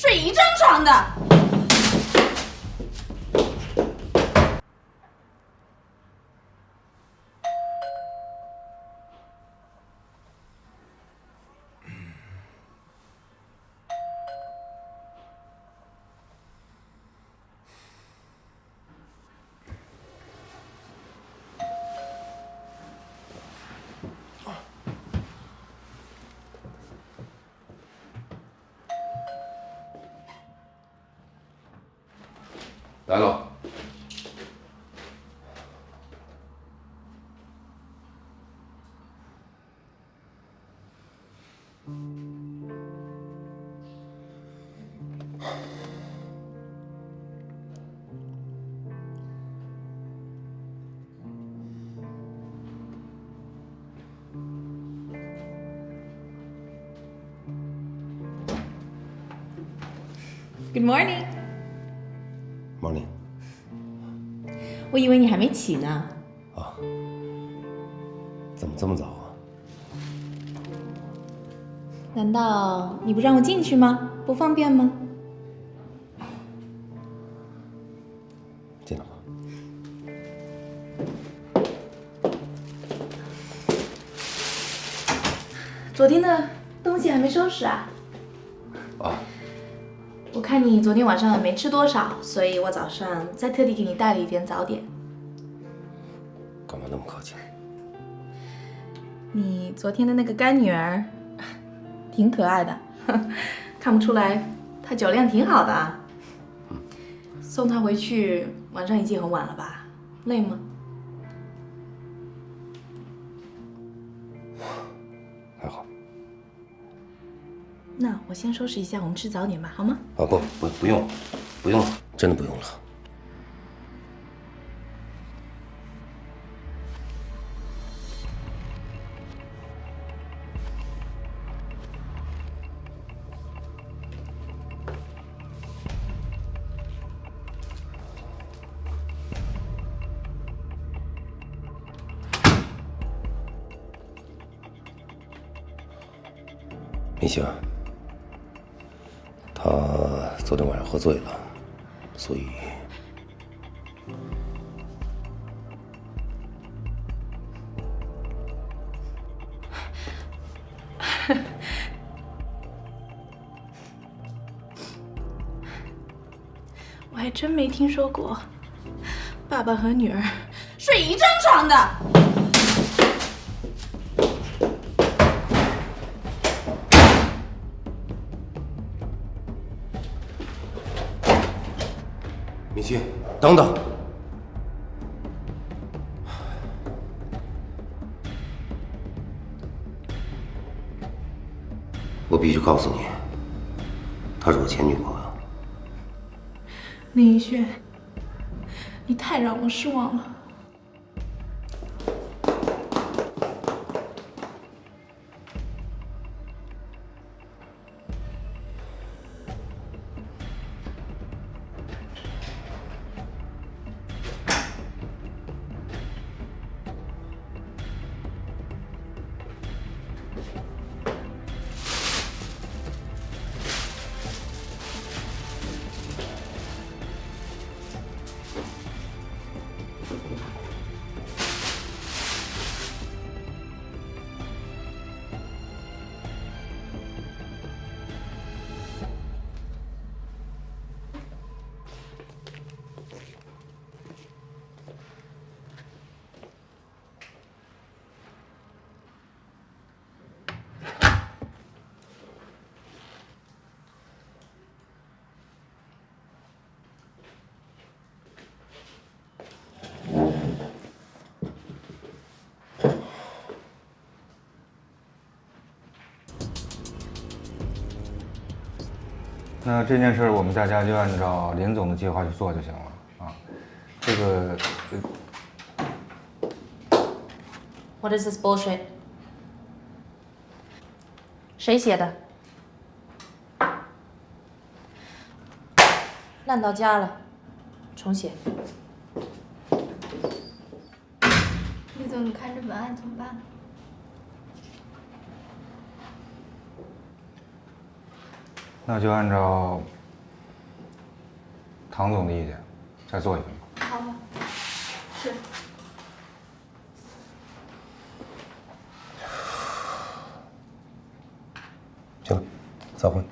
睡一张床的。来了。Good morning。 Morning。我以为你还没起呢。啊？怎么这么早啊？难道你不让我进去吗？不方便吗？进来吧。昨天的东西还没收拾啊？啊。我看你昨天晚上没吃多少，所以我早上再特地给你带了一点早点。干嘛那么客气？你昨天的那个干女儿，挺可爱的，看不出来她酒量挺好的啊。送她回去，晚上已经很晚了吧？累吗？还好。那我先收拾一下，我们吃早点吧，好吗？啊不用，不用了，真的不用了。明星，他昨天晚上喝醉了，所以我还真没听说过，爸爸和女儿睡一张床的。明星，等等。我必须告诉你，她是我前女朋友。林一轩，你太让我失望了。那这件事我们大家就按照林总的计划去做就行了啊。这个What is this bullshit？ 谁写的？烂到家了，重写。李总，你看这文案怎么办？那就按照唐总的意见，再做一份吧。好吧，是。行了，散会。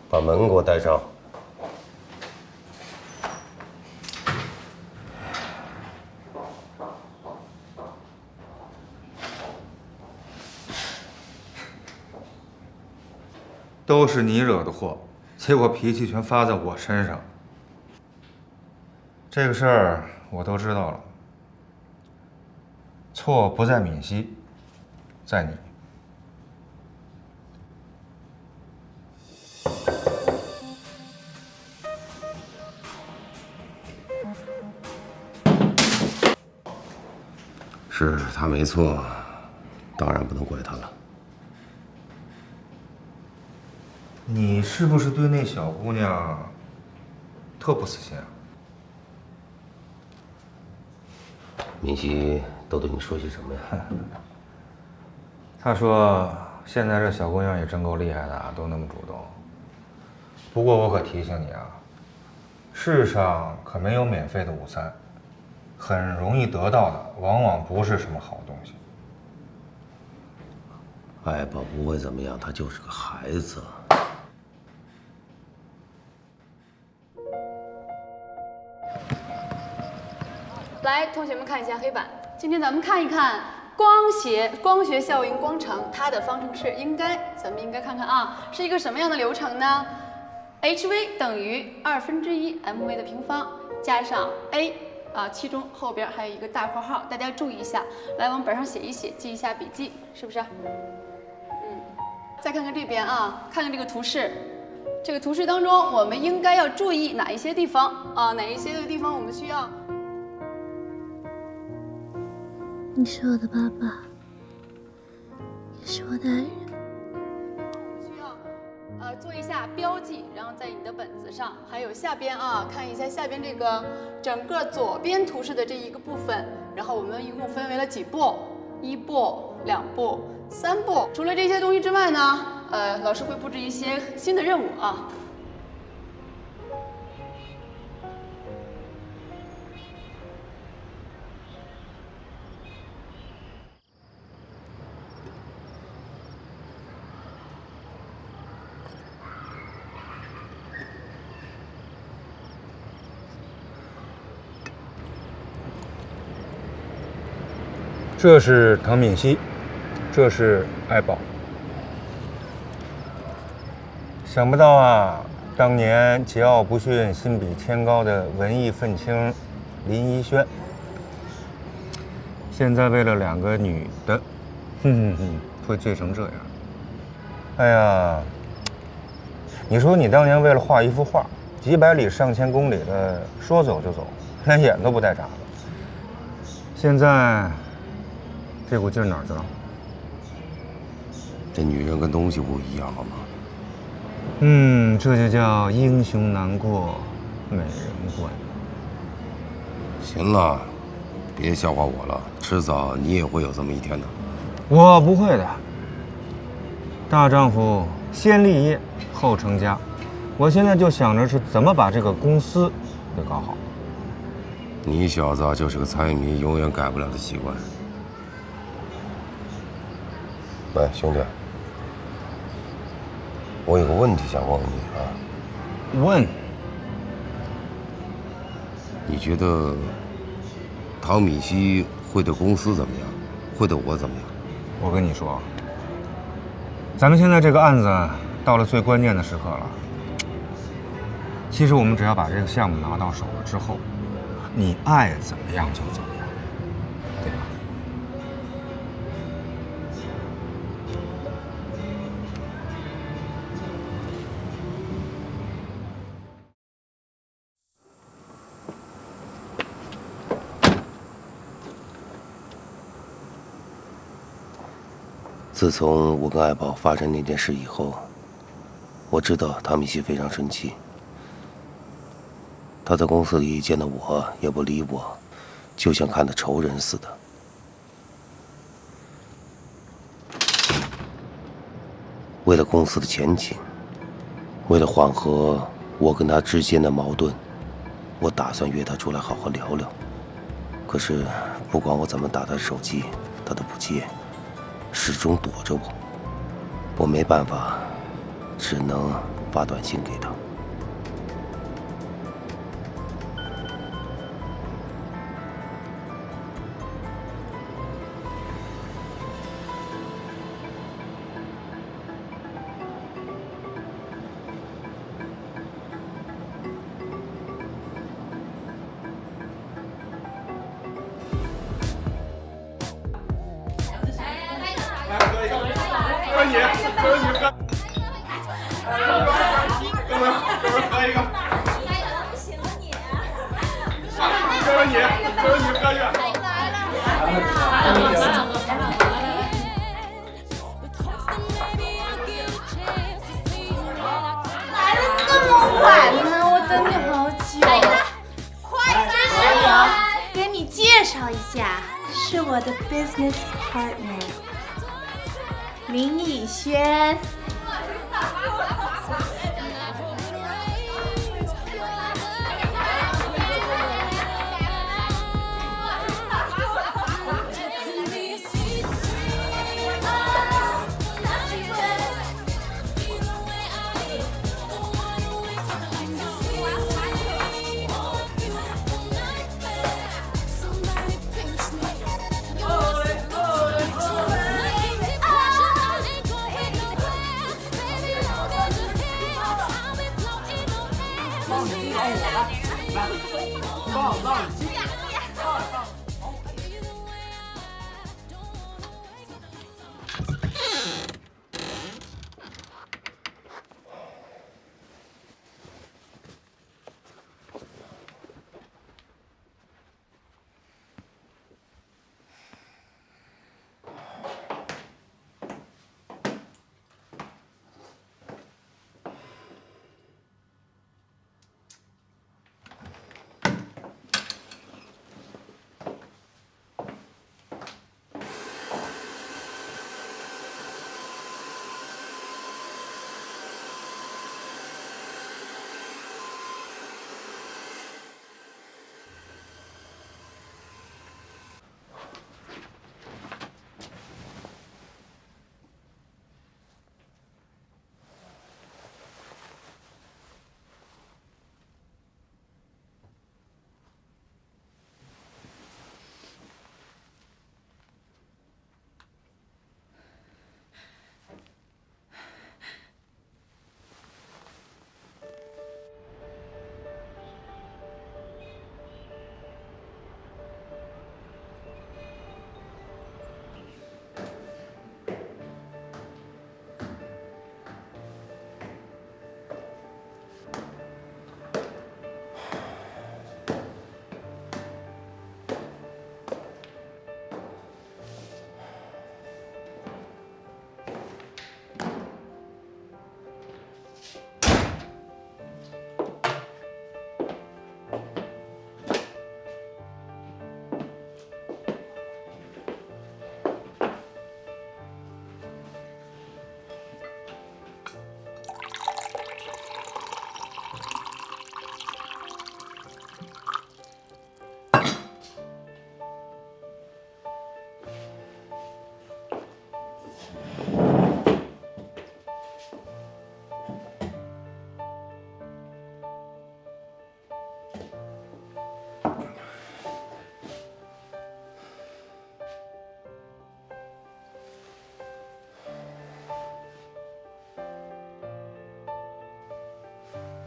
把门给我带上。都是你惹的祸，结果脾气全发在我身上。这个事儿我都知道了，错不在敏熙，在你。是他没错，当然不能怪他了。你是不是对那小姑娘特不死心啊？敏熙都对你说些什么呀？他说现在这小姑娘也真够厉害的啊，都那么主动。不过我可提醒你啊，世上可没有免费的午餐，很容易得到的往往不是什么好东西。爱宝不会怎么样，他就是个孩子。来，同学们看一下黑板。今天咱们看一看光学效应光程，它的方程式咱们应该看看啊，是一个什么样的流程呢 ？hv 等于1/2 mv 的平方加上 a 其中后边还有一个大括号，大家注意一下，来往本上写一写，记一下笔记，是不是？再看看这边啊，看看这个图示。这个图示当中，我们应该要注意哪一些地方啊？哪一些的地方我们需要？你是我的爸爸，也是我的爱人。需要做一下标记，然后在你的本子上，还有下边啊，看一下下边这个整个左边图示的这一个部分，然后我们一共分为了几步？1步、2步、3步。除了这些东西之外呢，老师会布置一些新的任务啊。这是唐敏熙，这是爱宝。想不到啊，当年桀骜不驯、心比天高的文艺愤青林依轩，现在为了2个女的，会醉成这样。哎呀，你说你当年为了画一幅画，几百里上千公里的说走就走，连眼都不带眨的。现在这股劲儿哪儿去了？这女人跟东西不一样，好吗？这就叫英雄难过美人关。行了，别笑话我了，迟早你也会有这么一天的。我不会的，大丈夫先立业后成家。我现在就想着是怎么把这个公司给搞好。你小子就是个财迷，永远改不了的习惯。喂，兄弟，我有个问题想问问你啊。问？你觉得唐敏熙会对公司怎么样？会对我怎么样？我跟你说，咱们现在这个案子到了最关键的时刻了。其实我们只要把这个项目拿到手了之后，你爱怎么样就怎么样，对吧？自从我跟爱宝发生那件事以后，我知道唐敏熙非常生气。他在公司里见到我也不理我，就像看到仇人似的。为了公司的前景，为了缓和我跟他之间的矛盾，我打算约他出来好好聊聊。可是不管我怎么打他的手机，他都不接，始终躲着我。我没办法，只能发短信给他。是我的 business partner 林以轩。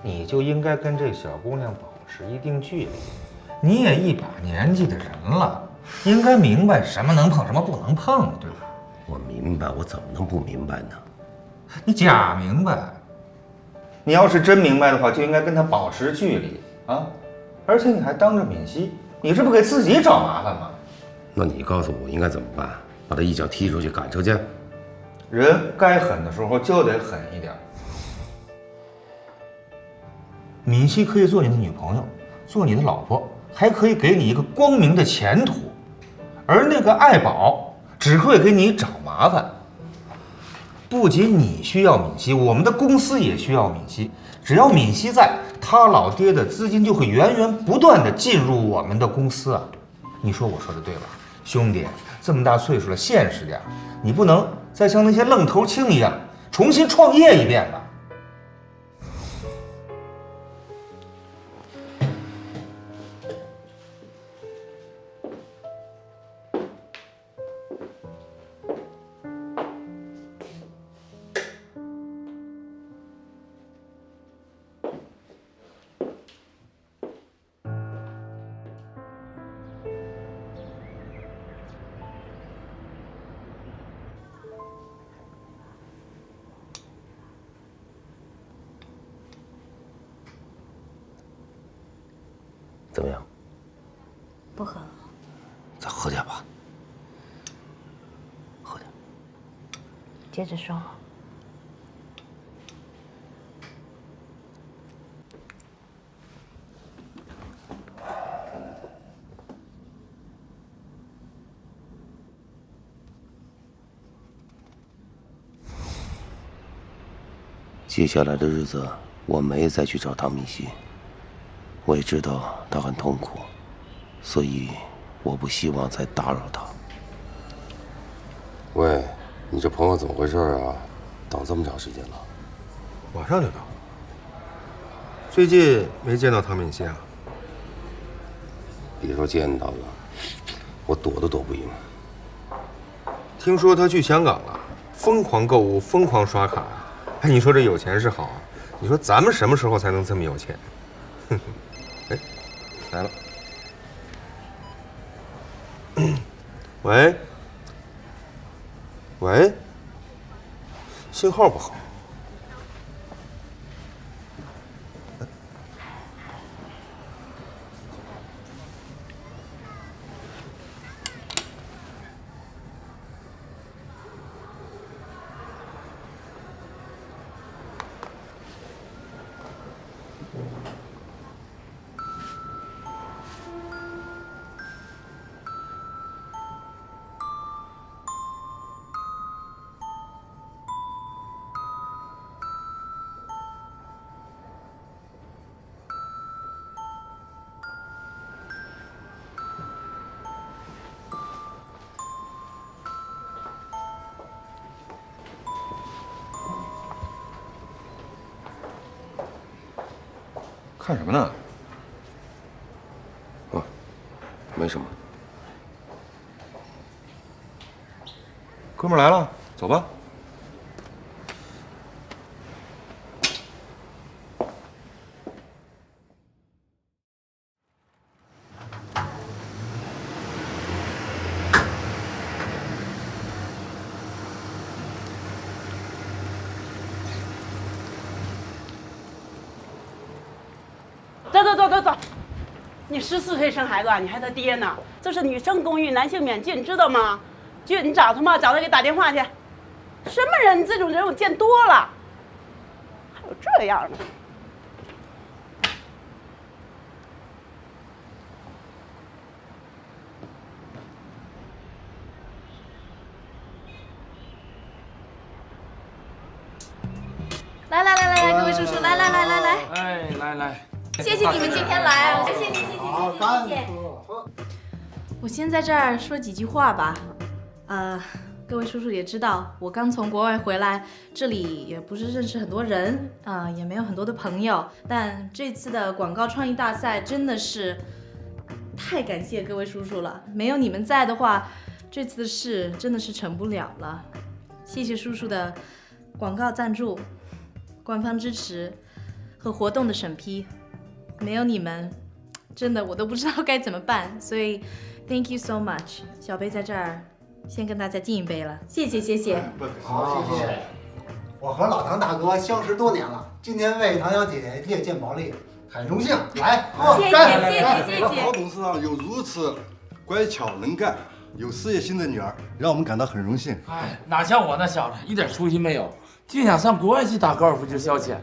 你就应该跟这小姑娘保持一定距离。你也一把年纪的人了，应该明白什么能碰，什么不能碰，对吧？我明白，我怎么能不明白呢？你假明白。你要是真明白的话，就应该跟她保持距离啊！而且你还当着敏熙，你这不给自己找麻烦吗？那你告诉我应该怎么办？把他一脚踢出去，赶出去？人该狠的时候就得狠一点。敏熙可以做你的女朋友，做你的老婆，还可以给你一个光明的前途，而那个爱宝只会给你找麻烦。不仅你需要敏熙，我们的公司也需要敏熙。只要敏熙在，他老爹的资金就会源源不断的进入我们的公司啊！你说我说的对吧，兄弟？这么大岁数了，现实点，你不能再像那些愣头青一样重新创业一遍吧？怎么样？不喝了。再喝点吧，喝点。接着说。接下来的日子，我没再去找唐敏熙。我也知道他很痛苦，所以我不希望再打扰他。喂，你这朋友怎么回事啊？等这么长时间了？马上就到。最近没见到唐敏熙啊？别说见到了，我躲都躲不赢。听说他去香港了，疯狂购物，疯狂刷卡。哎，你说这有钱是好啊，你说咱们什么时候才能这么有钱？哼哼。哎，来了。喂，喂，信号不好。看什么呢？啊，没什么。哥们儿来了，走吧。走，你14岁生孩子啊？你还他爹呢？这是女生公寓，男性免进，知道吗？俊，你找他嘛，找他给打电话去。什么人？这种人我见多了，还有这样的。来，各位叔叔，来，哎，来。谢谢你们今天来啊！谢谢。我先在这儿说几句话吧。各位叔叔也知道，我刚从国外回来，这里也不是认识很多人也没有很多的朋友。但这次的广告创意大赛真的是太感谢各位叔叔了，没有你们在的话，这次的事真的是成不了了。谢谢叔叔的广告赞助、官方支持和活动的审批。没有你们，真的我都不知道该怎么办，所以 thank you so much。小贝在这儿先跟大家敬一杯了，谢谢。好，谢谢。我和老唐大哥相识多年了，今天为唐小姐借鉴薄力，很荣幸。来，喝，干！谢谢。郝董事长有如此乖巧能干、有事业心的女儿，让我们感到很荣幸。哎，哪像我那小子，一点出息没有，就想上国外去打高尔夫球消遣，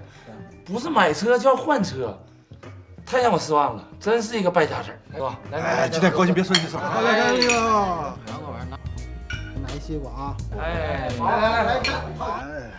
不是买车就要换车。太让我失望了，真是一个败家子儿，来吧，来来来，今天高兴别说一声，来来来，玩个玩呢。来西瓜啊！哎，来看，哎。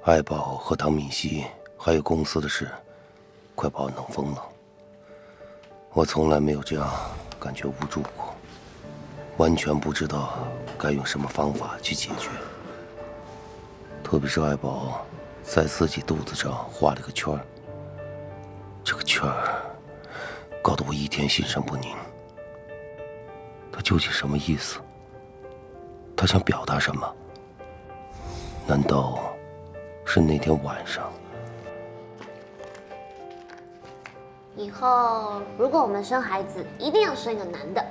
爱宝和唐敏熙还有公司的事，快把我弄疯了。我从来没有这样感觉无助过，完全不知道该用什么方法去解决。特别是爱宝在自己肚子上画了个圈儿，这个圈儿搞得我一天心神不宁。他究竟什么意思？他想表达什么？难道是那天晚上？以后如果我们生孩子，一定要生一个男的。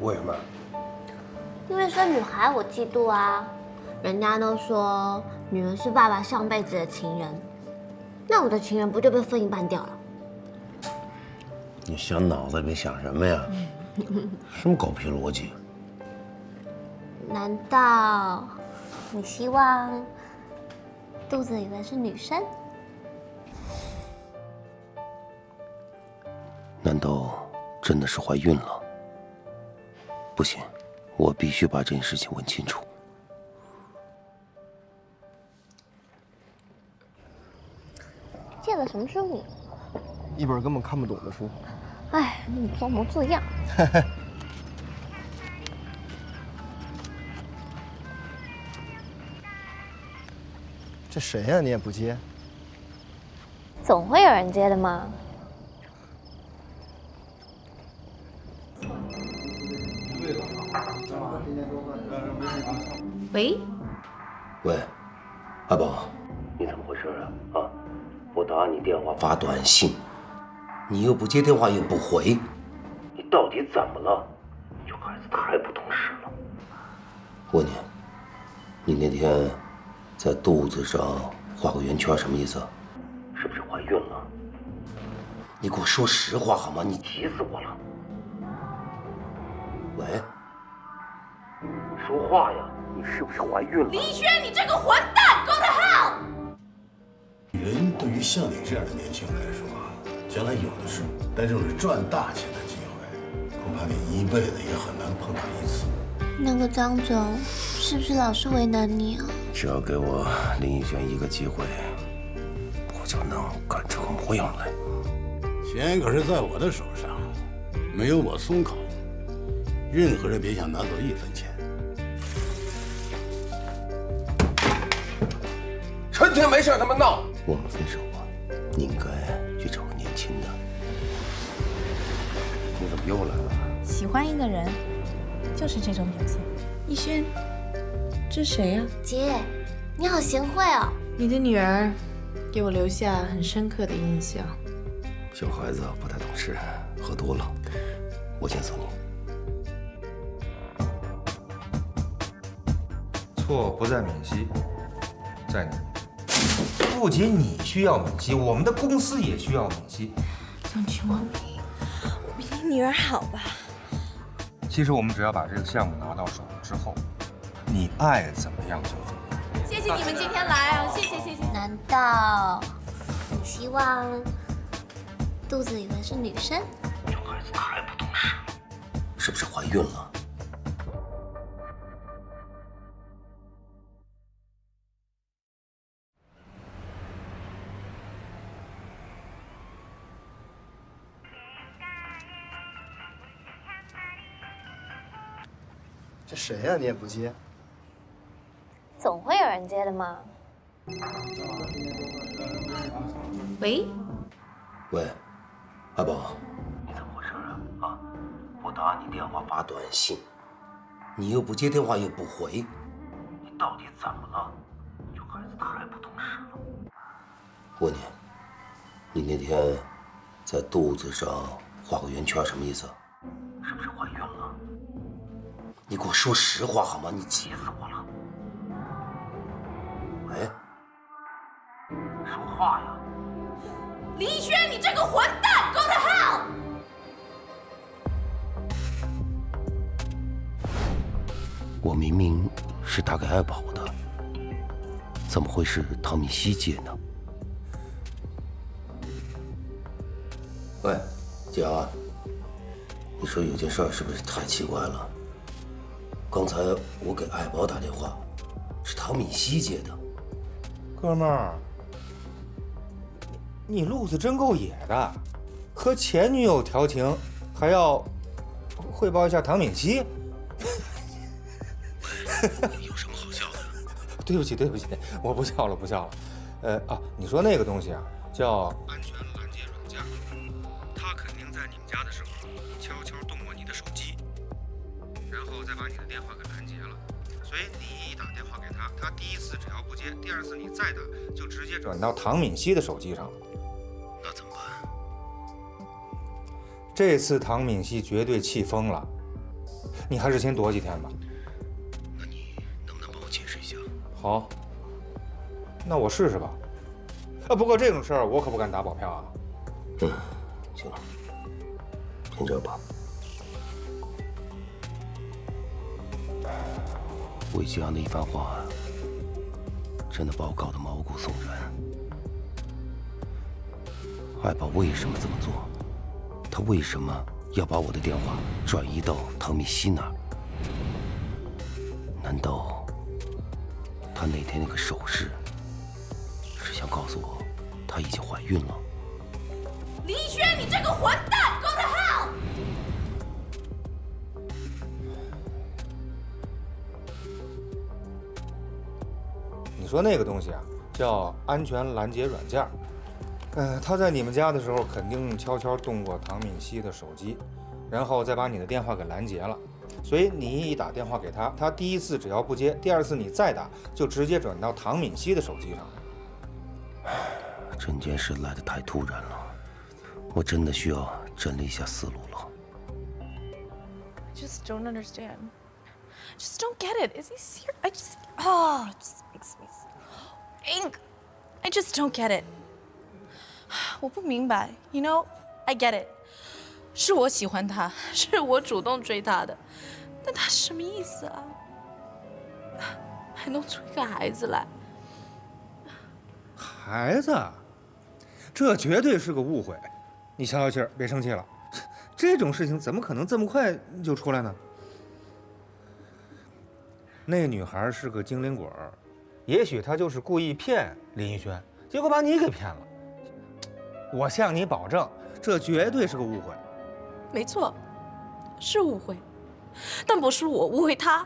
为什么？因为生女孩我嫉妒啊，人家都说女儿是爸爸上辈子的情人，那我的情人不就被分一半掉了？你小脑子里想什么呀？什么狗屁逻辑？难道你希望肚子里的是女生？难道真的是怀孕了？不行，我必须把这件事情问清楚。借了什么书你？一本根本看不懂的书。哎，你装模作样。这谁呀？你也不接？总会有人接的嘛。喂，喂，阿宝，你怎么回事啊？啊，我打你电话发短信，你又不接电话又不回，你到底怎么了？这孩子太不懂事了。我问你，你那天在肚子上画个圆圈，什么意思？是不是怀孕了？你给我说实话好吗？你急死我了。喂，说话呀！你是不是怀孕了？李轩，你这个混蛋 ，Go to hell！人对于像你这样的年轻人来说，将来有的是，但这种赚大钱的机会，恐怕你一辈子也很难碰到一次。那个张总是不是老是为难你啊？只要给我林奕轩一个机会，我就能干出个模样来。钱可是在我的手上，没有我松口，任何人别想拿走一分钱。成天没事他妈闹。我们分手吧，你应该去找个年轻的。你怎么又来了？喜欢一个人，就是这种表现。逸轩，这谁呀？姐，你好贤惠哦。你的女儿给我留下很深刻的印象。小孩子不太懂事，喝多了。我先送你。错不在敏熙，在你。不仅你需要敏熙，我们的公司也需要敏熙。Don't you want me？ 我比你女儿好吧？其实我们只要把这个项目拿到手之后，你爱怎么样就怎么样。谢谢你们今天来啊！谢谢。难道你希望肚子里的是女生？这孩子太不懂事了，是不是怀孕了？这谁呀？你也不接？总会有人接的嘛。喂，喂，阿宝，你怎么回事啊？我打你电话发短信，你又不接电话又不回，你到底怎么了？这孩子太不懂事了。我问你，你那天在肚子上画个圆圈，什么意思？是不是怀孕了？你给我说实话好吗？你急死我了。喂，说话呀！林一轩，你这个混蛋 ，Go to hell！ 我明明是打给爱宝的，怎么会是汤米希接呢？喂，姐啊，你说有件事是不是太奇怪了？刚才我给爱宝打电话，是汤米希接的。哥们儿，你路子真够野的，和前女友调情，还要汇报一下唐敏熙。有什么好笑的？对不起，我不笑了。你说那个东西啊，叫安全拦截软件，它肯定在你们家的时候悄悄动过你的手机，然后再把你的电话给拦截了。所以你一打电话给他，他第一次只要不接，第二次你再打就直接转到唐敏熙的手机上了。那怎么办？这次唐敏熙绝对气疯了，你还是先躲几天吧。那你能不能帮我解释一下？好，那我试试吧。不过这种事儿我可不敢打保票啊。行了，先这样吧。魏吉阳的一番话，真的把我搞得毛骨悚然。爱宝为什么这么做？他为什么要把我的电话转移到唐米希那儿？难道他那天那个手势是想告诉我她已经怀孕了？林一轩，你这个混蛋 ，Go to hell！ 你说那个东西啊，叫安全拦截软件。他在你们家的时候肯定悄悄动过唐敏熙的手机，然后再把你的电话给拦截了。所以你一打电话给他，他第一次只要不接，第二次你再打就直接转到唐敏熙的手机上。整件事来得太突然了，我真的需要整理一下思路了。 Just don't understand. Just don't get it. Is he serious? It just makes me so angry. I just don't get it. 我不明白 ，You know, I get it. 是我喜欢他，是我主动追他的，但他什么意思啊？还弄出一个孩子来？孩子，这绝对是个误会。你消消气儿，别生气了。这种事情怎么可能这么快就出来呢？那女孩是个精灵鬼儿，也许她就是故意骗林一轩，结果把你给骗了。我向你保证，这绝对是个误会。没错，是误会，但不是我误会他。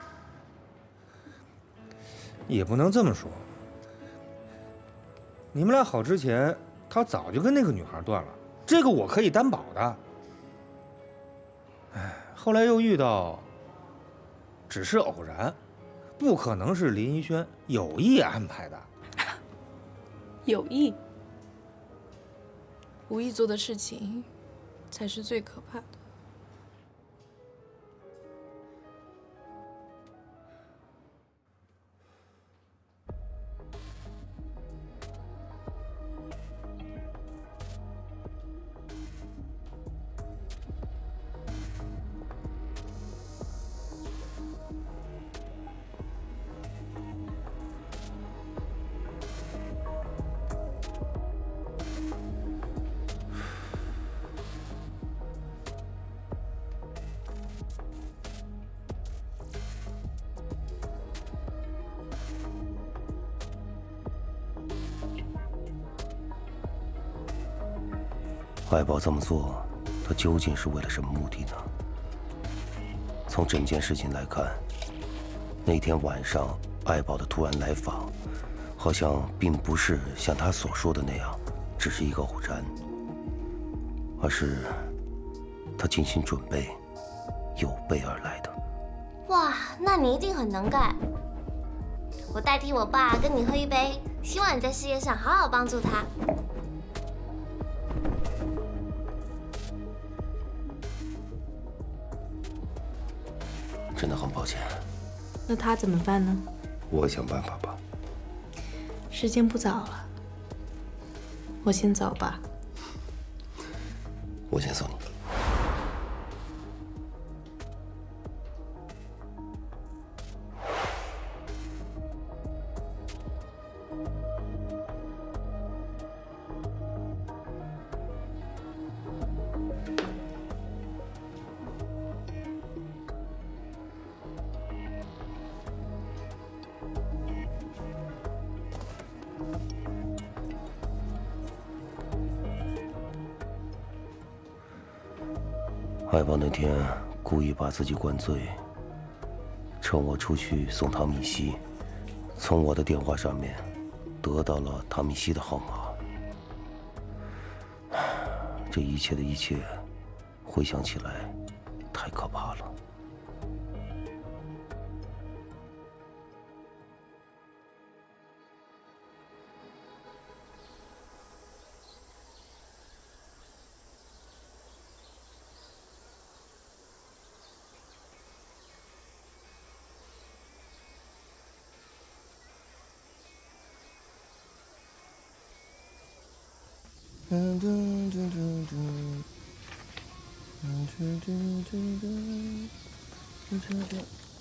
也不能这么说。你们俩好之前，他早就跟那个女孩断了，这个我可以担保的。后来又遇到，只是偶然，不可能是林一轩有意安排的。有意，无意做的事情，才是最可怕的。爱宝这么做，他究竟是为了什么目的呢？从整件事情来看，那天晚上爱宝的突然来访，好像并不是像他所说的那样，只是一个偶然，而是他精心准备、有备而来的。哇，那你一定很能干。我代替我爸跟你喝一杯，希望你在事业上好好帮助他。真的很抱歉。那他怎么办呢？我想办法吧。时间不早了，我先走吧。我先送你。爱宝那天故意把自己灌醉，趁我出去送唐米西，从我的电话上面得到了唐米西的号码。这一切的一切，回想起来太可怕了。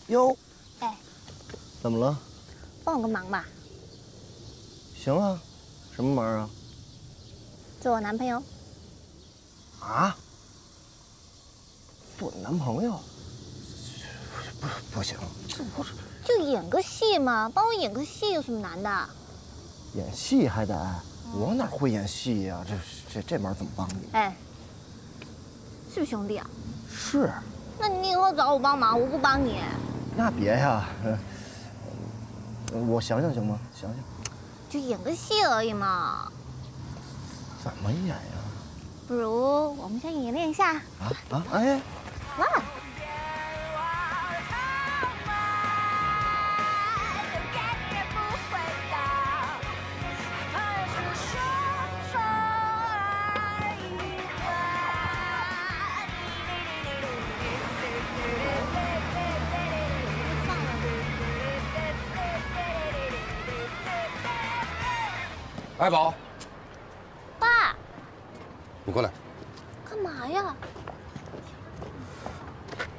哟，哎，怎么了？帮我个忙吧。行啊，什么忙啊？做我男朋友。啊？做你男朋友？不行，这不是就演个戏嘛，帮我演个戏有什么难的？演戏还得，我哪会演戏呀？这忙怎么帮你？哎，是不是兄弟啊？是。那你以后找我帮忙，我不帮你。那别呀，我想想行吗？想想。就演个戏而已嘛。怎么演呀？不如我们先演练一下。哎，来。爱宝，爸，你过来，干嘛呀？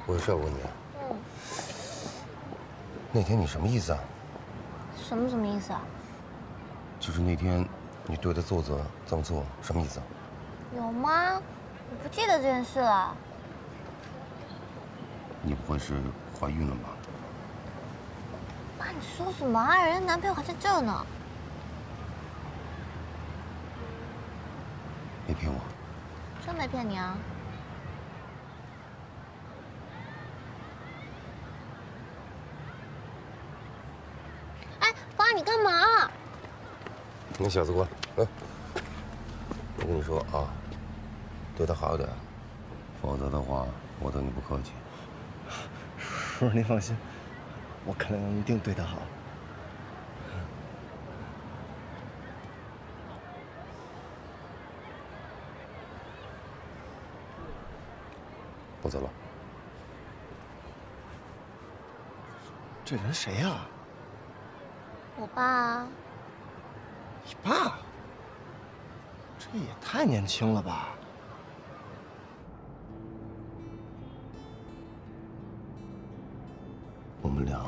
我有事要问你。那天你什么意思啊？什么意思啊？就是那天你对着奏子这么做，什么意思啊？有吗？我不记得这件事了。你不会是怀孕了吧？爸，你说什么啊？人家男朋友还在这呢。别骗我！真没骗你啊！哎，爸，你干嘛？你小子过来，来！我跟你说啊，对他好点，否则的话，我对你不客气。叔叔您放心，我肯定对他好。我走了。这人谁呀？我爸。你爸？这也太年轻了吧！我们俩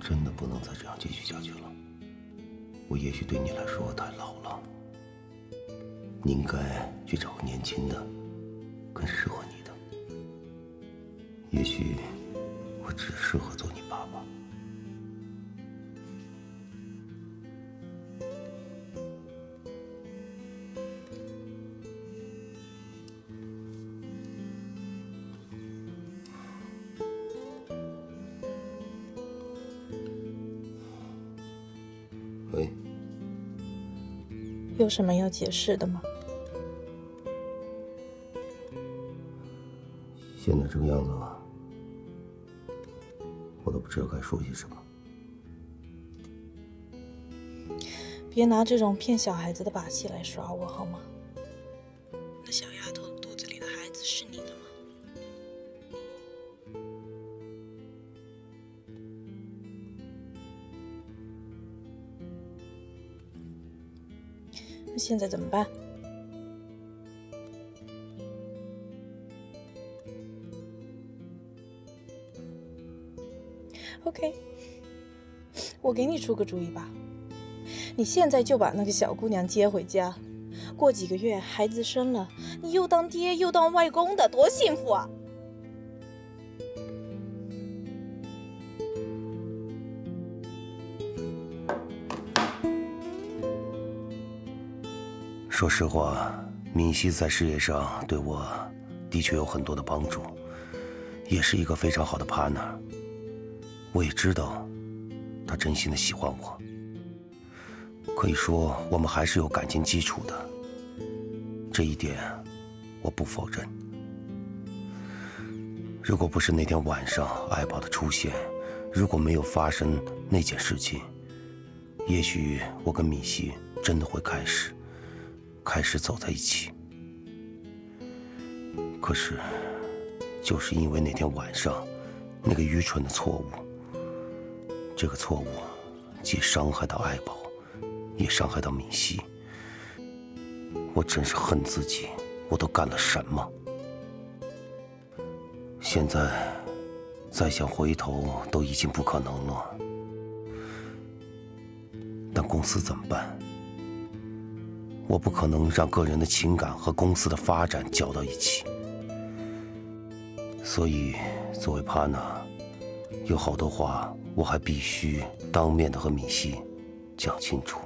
真的不能再这样继续下去了。我也许对你来说太老了，你应该去找个年轻的，更适合你的。也许我只适合做你爸爸。喂，有什么要解释的吗？现在这个样子，我都不知道该说些什么。别拿这种骗小孩子的把戏来耍我好吗？那小丫头肚子里的孩子是你的吗？那现在怎么办？OK， 我给你出个主意吧，你现在就把那个小姑娘接回家，过几个月孩子生了，你又当爹又当外公的，多幸福啊！说实话，敏熙在事业上对我的确有很多的帮助，也是一个非常好的 partner。我也知道，他真心的喜欢我。可以说，我们还是有感情基础的，这一点我不否认。如果不是那天晚上爱宝的出现，如果没有发生那件事情，也许我跟敏熙真的会开始走在一起。可是，就是因为那天晚上那个愚蠢的错误，这个错误既伤害到爱宝，也伤害到敏熙。我真是恨自己，我都干了什么？现在再想回头都已经不可能了。但公司怎么办？我不可能让个人的情感和公司的发展搅到一起。所以，作为 partner， 有好多话我还必须当面的和敏熙讲清楚。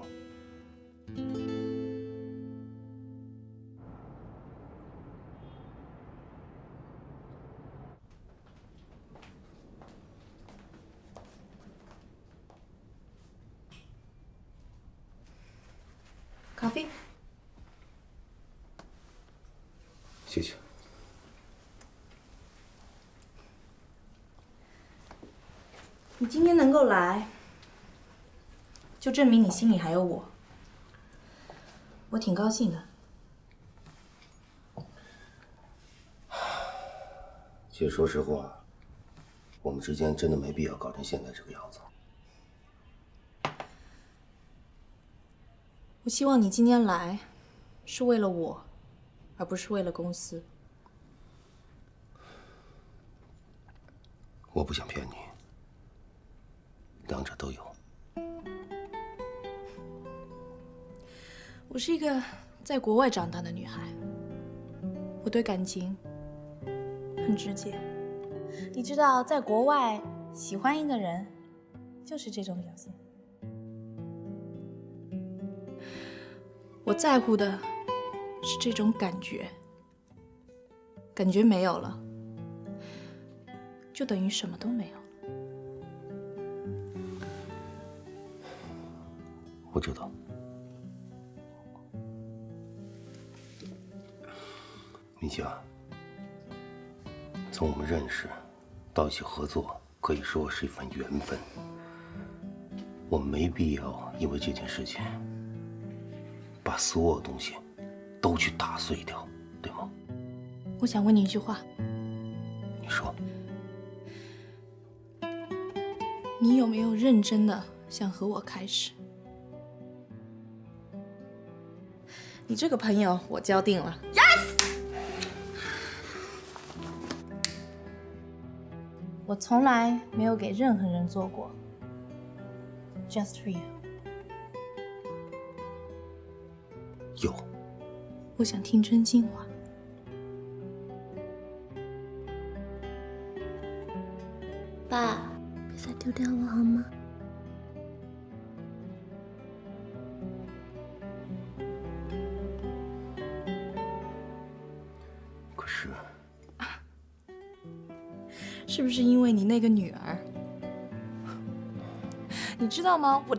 咖啡。谢谢。你今天能够来，就证明你心里还有我。我挺高兴的。其实说实话，我们之间真的没必要搞成现在这个样子。我希望你今天来，是为了我，而不是为了公司。我不想骗你，两者都有。我是一个在国外长大的女孩，我对感情很直接。你知道，在国外喜欢一个人，就是这种表现。我在乎的是这种感觉，感觉没有了，就等于什么都没有了。我知道，敏熙啊，从我们认识到一起合作，可以说是一份缘分。我们没必要因为这件事情把所有东西都去打碎掉，对吗？我想问你一句话。你说。你有没有认真的想和我开始？你这个朋友我交定了。Yes！ 我从来没有给任何人做过。Just for you。有。我想听真心话。爸，别再丢掉我好吗？可是，是不是因为你那个女儿？你知道吗？我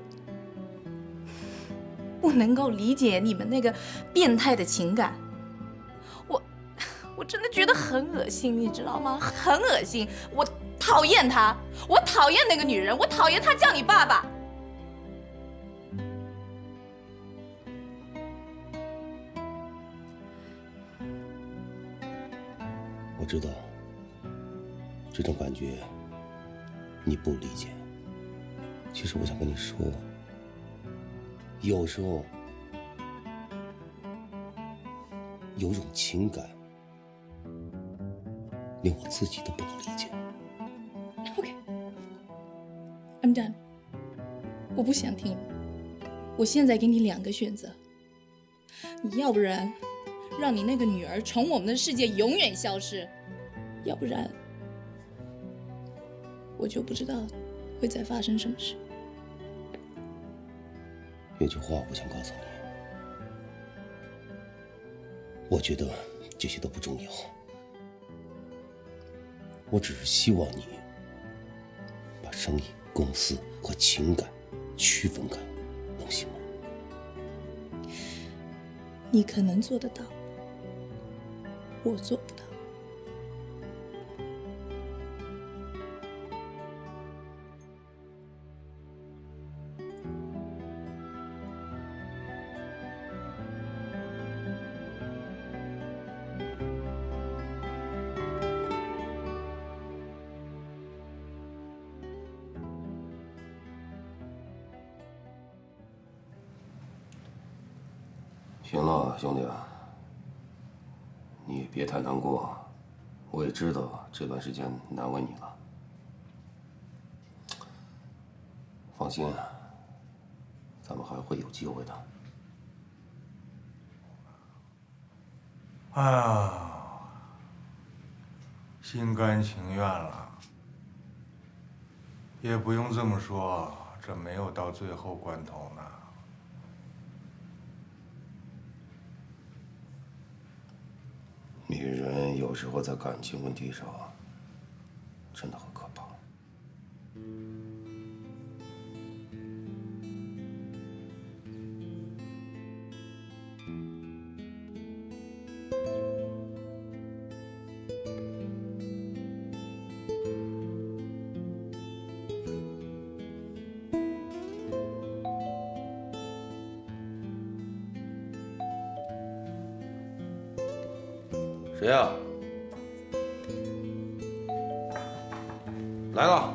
不能够理解你们那个变态的情感。我真的觉得很恶心，你知道吗？很恶心。我讨厌她，我讨厌那个女人，我讨厌她叫你爸爸。我知道这种感觉你不理解。其实我想跟你说，有时候有种情感，连我自己都不能理解。OK，I'm done。我不想听了。我现在给你2个选择，你要不然让你那个女儿从我们的世界永远消失，要不然我就不知道会再发生什么事。有句话我想告诉你，我觉得这些都不重要，我只是希望你把生意、公司和情感区分开，能行吗？你可能做得到，我做不到。行了，兄弟，你也别太难过，我也知道这段时间难为你了。放心，咱们还会有机会的。哎呀，心甘情愿了，也不用这么说，这没有到最后关头呢。女人有时候在感情问题上真的很可怕。谁呀？来了。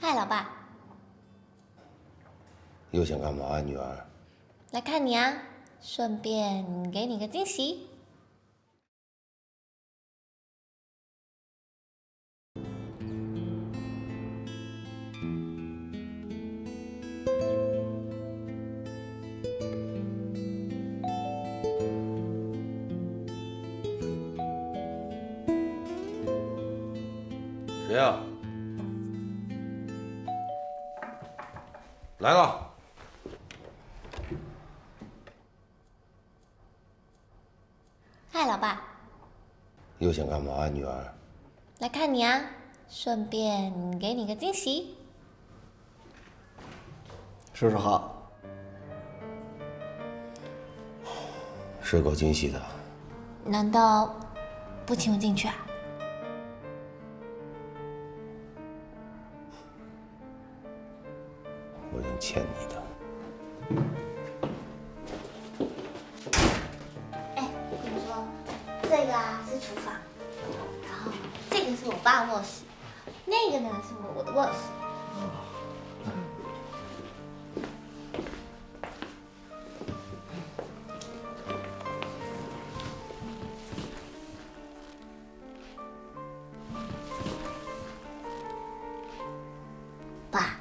嗨，老爸，又想干嘛，女儿？来看你啊，顺便给你个惊喜。谁呀？来了。嗨，老爸，又想干嘛，女儿？来看你啊，顺便给你个惊喜。叔叔好。是够惊喜的。难道不请我进去啊？我人欠你的。哎，我跟你说，这个啊是厨房，然后这个是我爸卧室，那个呢是我的卧室。爸，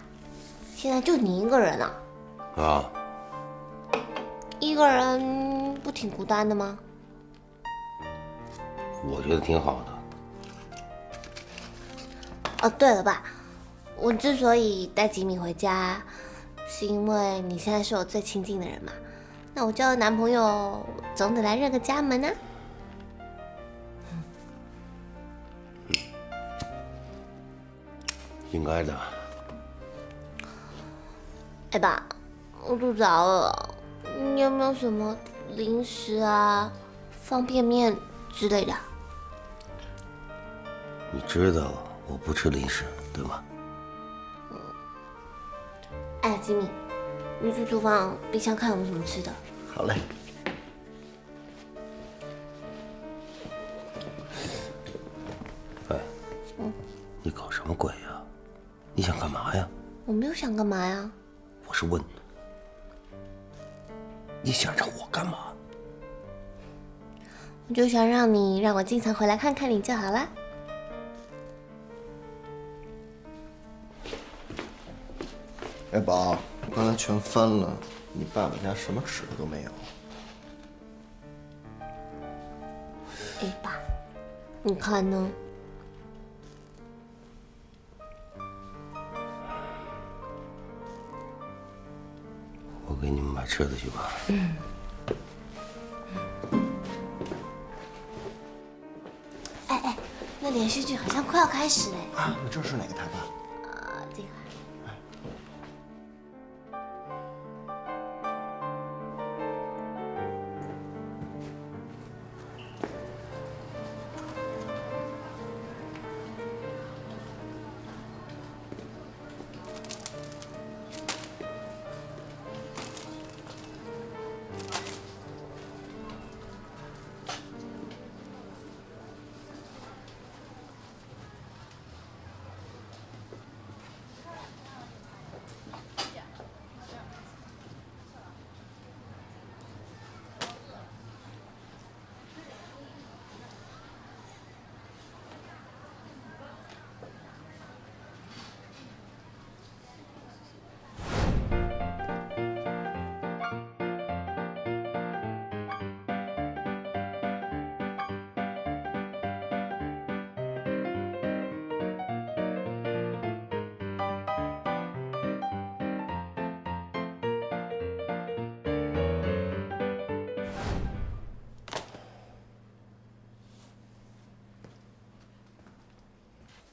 现在就你一个人啊？啊？一个人不挺孤单的吗？我觉得挺好的。哦，对了，爸，我之所以带吉米回家，是因为你现在是我最亲近的人嘛。那我交了男朋友，总得来认个家门啊。应该的。哎，爸，我肚子好饿哦，你有没有什么零食啊、方便面之类的？你知道我不吃零食，对吗？哎，吉米，你去厨房冰箱看有没有什么吃的。好嘞。哎，你搞什么鬼呀？你想干嘛呀？我没有想干嘛呀。我是问，你想让我干嘛？我就想让我经常回来看看你就好了。哎，宝，我刚才全翻了，你爸爸家什么吃的都没有。哎，爸，你看呢？我给你们买吃的去吧。哎，那连续剧好像快要开始嘞。啊，你这是哪个台吧？这个。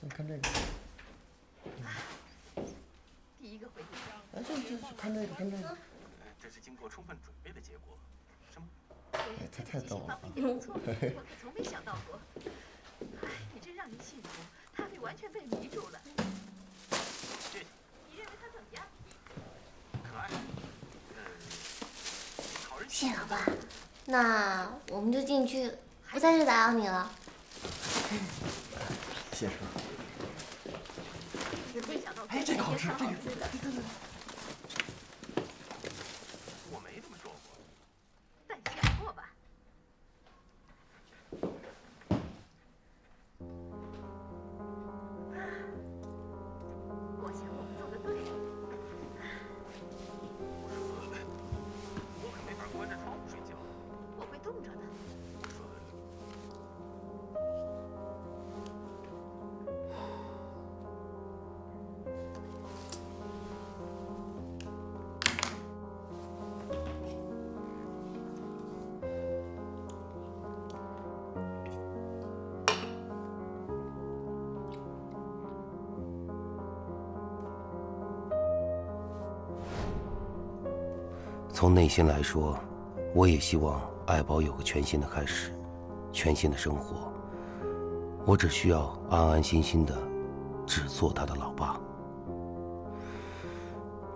你看这个。第一个回去。哎，这看这个，看这个。这是经过充分准备的结果，是吗？哎，他太逗了。没错，我可从没想到过。哎，你真让人信服，他被完全被迷住了。谢谢。你认为他怎么样？可爱。好人。谢老爸，那我们就进去，不再是打扰你了。谢师傅。哎，这个好吃，这个。我没这么说过，但想过吧？我想我们做的对。我可没法关着窗户睡觉，我会冻着的。从内心来说，我也希望爱宝有个全新的开始，全新的生活。我只需要安安心心的，只做他的老爸。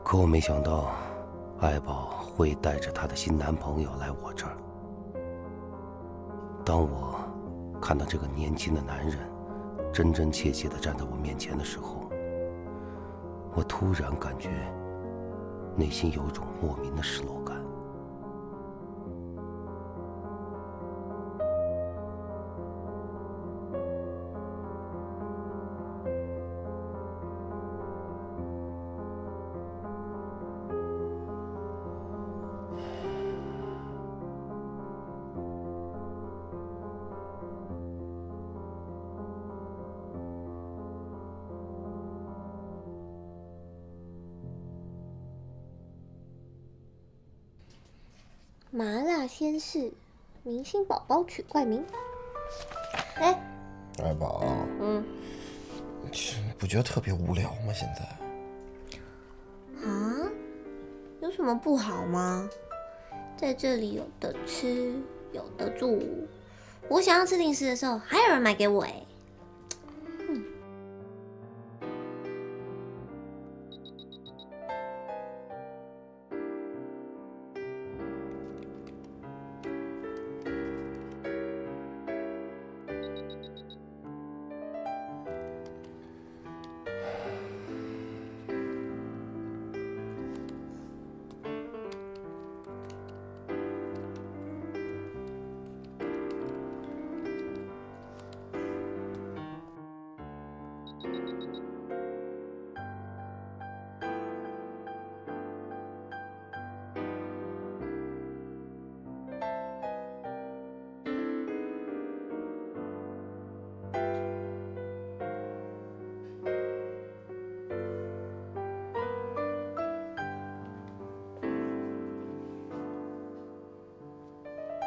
可我没想到，爱宝会带着她的新男朋友来我这儿。当我看到这个年轻的男人真真切切地站在我面前的时候，我突然感觉内心有一种莫名的失落感。麻辣鲜师，明星宝宝取怪名。哎，爱宝，你不觉得特别无聊吗？现在？啊？有什么不好吗？在这里有的吃，有的住。我想要吃零食的时候，还有人买给我哎。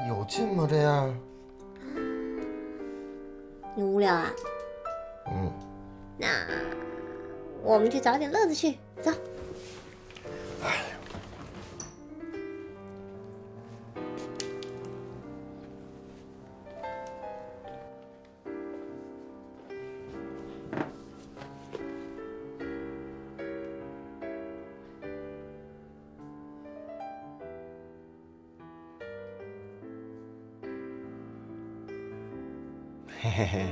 有劲吗？这样？你无聊啊？嗯。那我们去找点乐子去，走。嘿嘿嘿，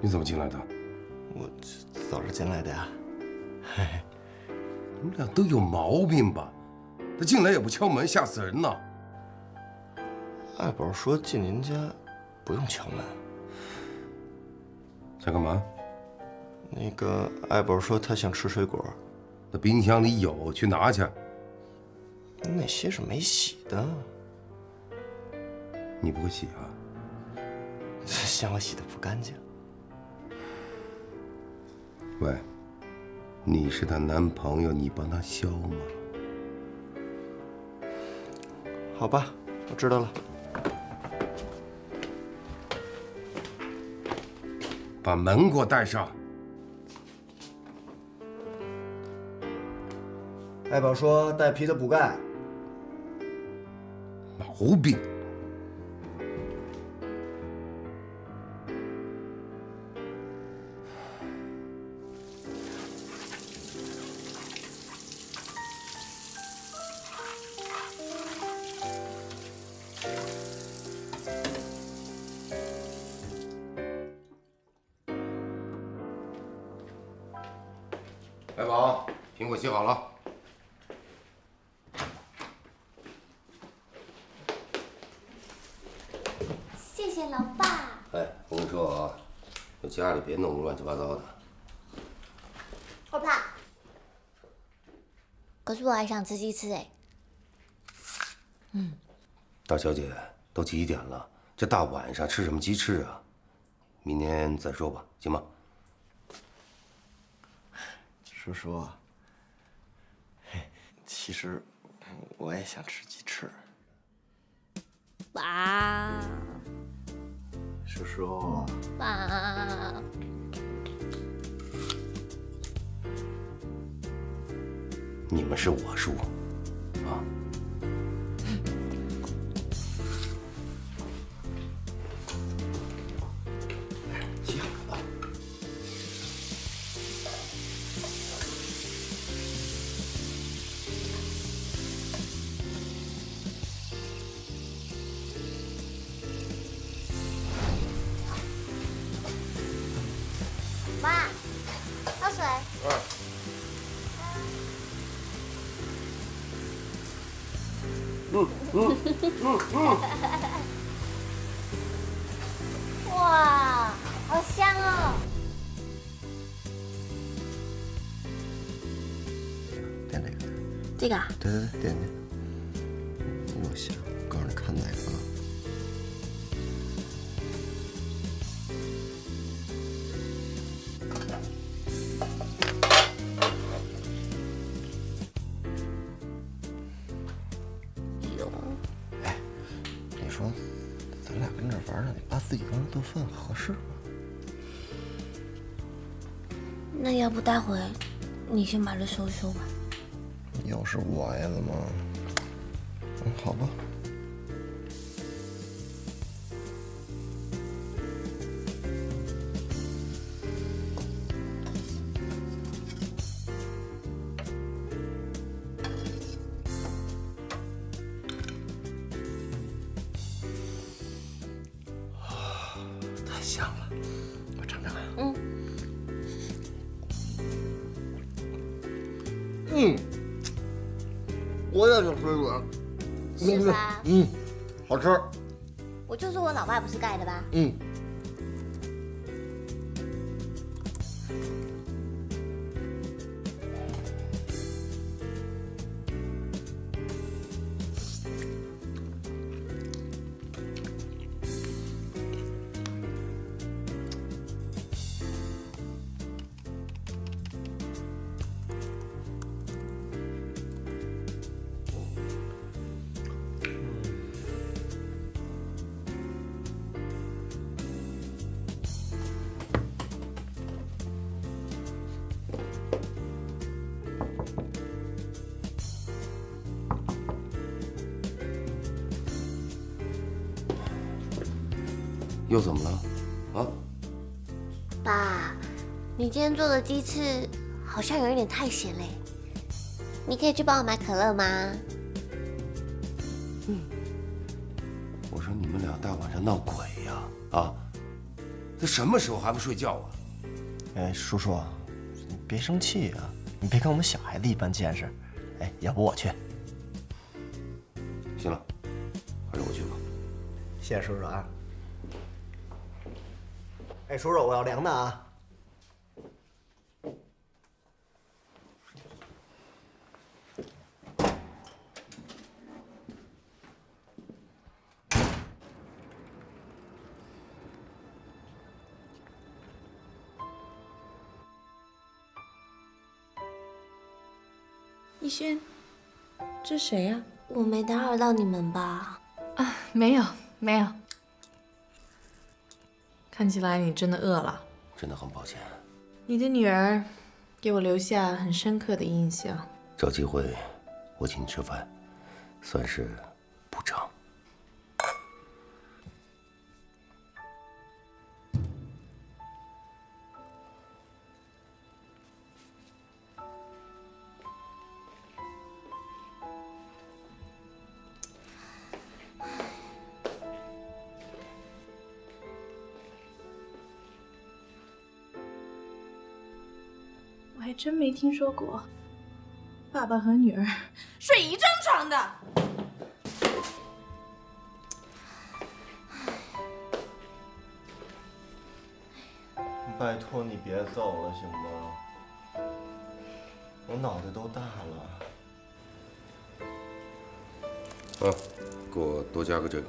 你怎么进来的？我走着进来的呀。嘿嘿，你们俩都有毛病吧？他进来也不敲门，吓死人呐！爱宝说进您家不用敲门。想干嘛？那个爱宝说她想吃水果，那冰箱里有，去拿去。那些是没洗的。你不会洗啊？嫌我洗的不干净。喂，你是她男朋友，你帮她削吗？好吧，我知道了。把门给我带上。爱宝说带皮的补钙。毛病。爱宝，苹果切好了。谢谢老爸。哎，我跟你说啊，在家里别弄乱七八糟的。我怕。可是我还想吃鸡翅哎。大小姐，都几点了？这大晚上吃什么鸡翅啊？明天再说吧，行吗？叔叔，其实我也想吃鸡翅。爸。叔叔。爸。你们是我叔，啊。洗好了。妈，喝水。哇，好香哦！点这个。这个啊？对对对，点点。我想告诉你看哪个啊？你说，咱俩跟这玩呢，你爸自己搁那做饭合适吗？那要不待会你先把这收一收吧。又是我呀，怎么？好吧。太香了，我尝尝看。我也想水果。是吧？好吃。我就说我老爸不是盖的吧？又怎么了？啊？爸，你今天做的鸡翅好像有一点太咸嘞，你可以去帮我买可乐吗？我说你们俩大晚上闹鬼呀！啊，这什么时候还不睡觉啊？哎，叔叔，你别生气啊，你别跟我们小孩子一般见识。哎，要不我去？行了，还是我去吧。谢谢叔叔啊。哎，叔叔，我要凉的啊。逸轩，这谁呀？我没打扰到你们吧？啊，没有，没有。看起来你真的饿了。真的很抱歉。你的女儿给我留下很深刻的印象。找机会，我请你吃饭，算是补偿。我还真没听说过，爸爸和女儿睡一张床的。拜托你别走了，行吗？我脑袋都大了。啊，给我多加个这个。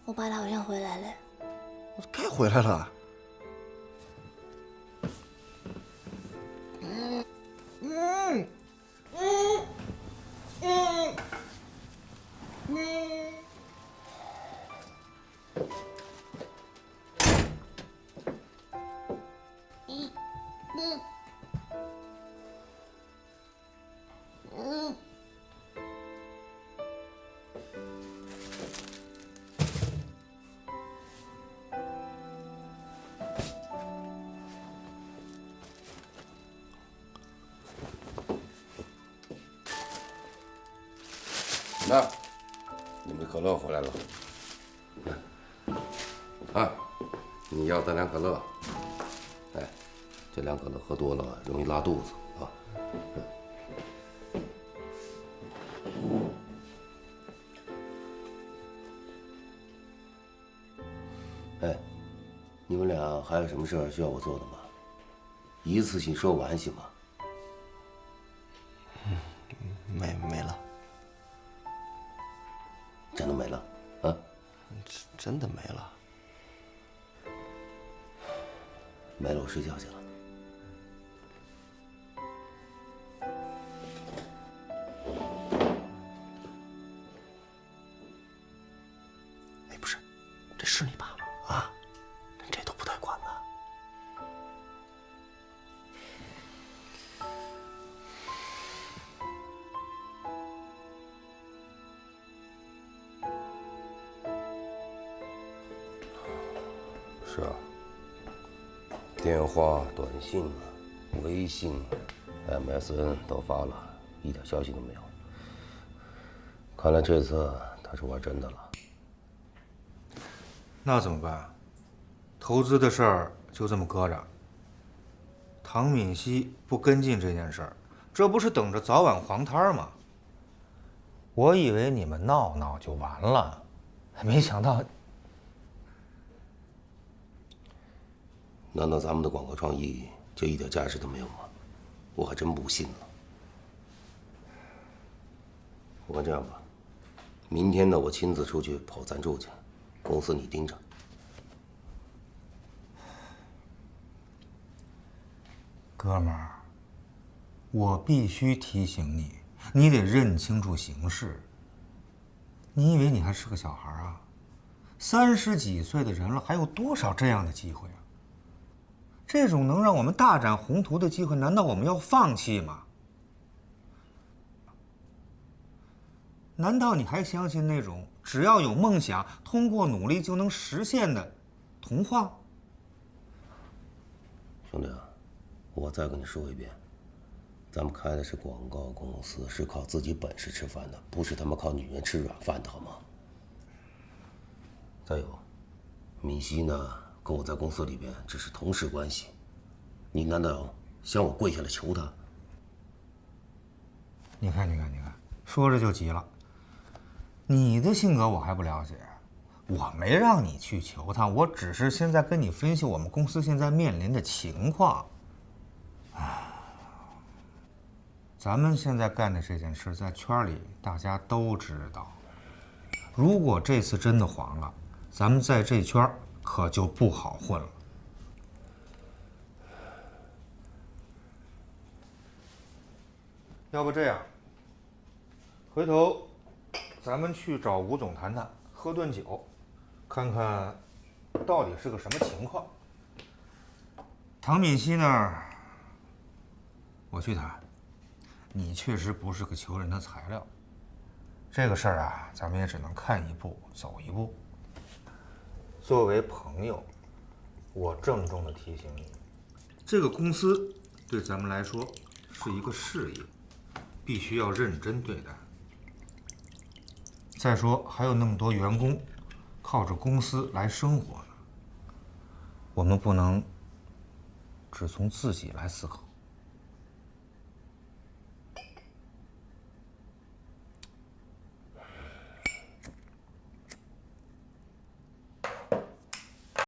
我爸他好像回来了。该回来了。那，你们可乐回来了。啊，你要3两可乐。哎，这2可乐喝多了容易拉肚子啊。哎，你们俩还有什么事儿需要我做的吗？一次性说完行吗？没了。真的没了啊？真的没了。没了，我睡觉去了。哎，不是，这是你爸吗？啊，这都不带管的。是啊，电话、短信、微信、MSN 都发了，一点消息都没有。看来这次他是玩真的了。那怎么办？投资的事儿就这么搁着。唐敏熙不跟进这件事儿，这不是等着早晚黄摊吗？我以为你们闹闹就完了，没想到。难道咱们的广告创意就一点价值都没有吗？我还真不信了。不管这样吧，明天呢，我亲自出去跑赞助去，公司你盯着。哥们儿，我必须提醒你，你得认清楚形势。你以为你还是个小孩啊？30几岁的人了，还有多少这样的机会啊？这种能让我们大展宏图的机会，难道我们要放弃吗？难道你还相信那种只要有梦想，通过努力就能实现的童话？兄弟啊，我再跟你说一遍，咱们开的是广告公司，是靠自己本事吃饭的，不是他妈靠女人吃软饭的，好吗？再有，米西呢，跟我在公司里边只是同事关系，你难道想我跪下来求他？你看，说着就急了。你的性格我还不了解，我没让你去求他，我只是现在跟你分析我们公司现在面临的情况。咱们现在干的这件事，在圈里大家都知道。如果这次真的黄了，咱们在这圈可就不好混了。要不这样，回头咱们去找吴总谈谈，喝顿酒，看看到底是个什么情况。唐敏熙那儿，我去谈。你确实不是个求人的材料。这个事儿啊，咱们也只能看一步走一步。作为朋友，我郑重地提醒你，这个公司对咱们来说是一个事业，必须要认真对待。再说，还有那么多员工靠着公司来生活呢，我们不能只从自己来思考。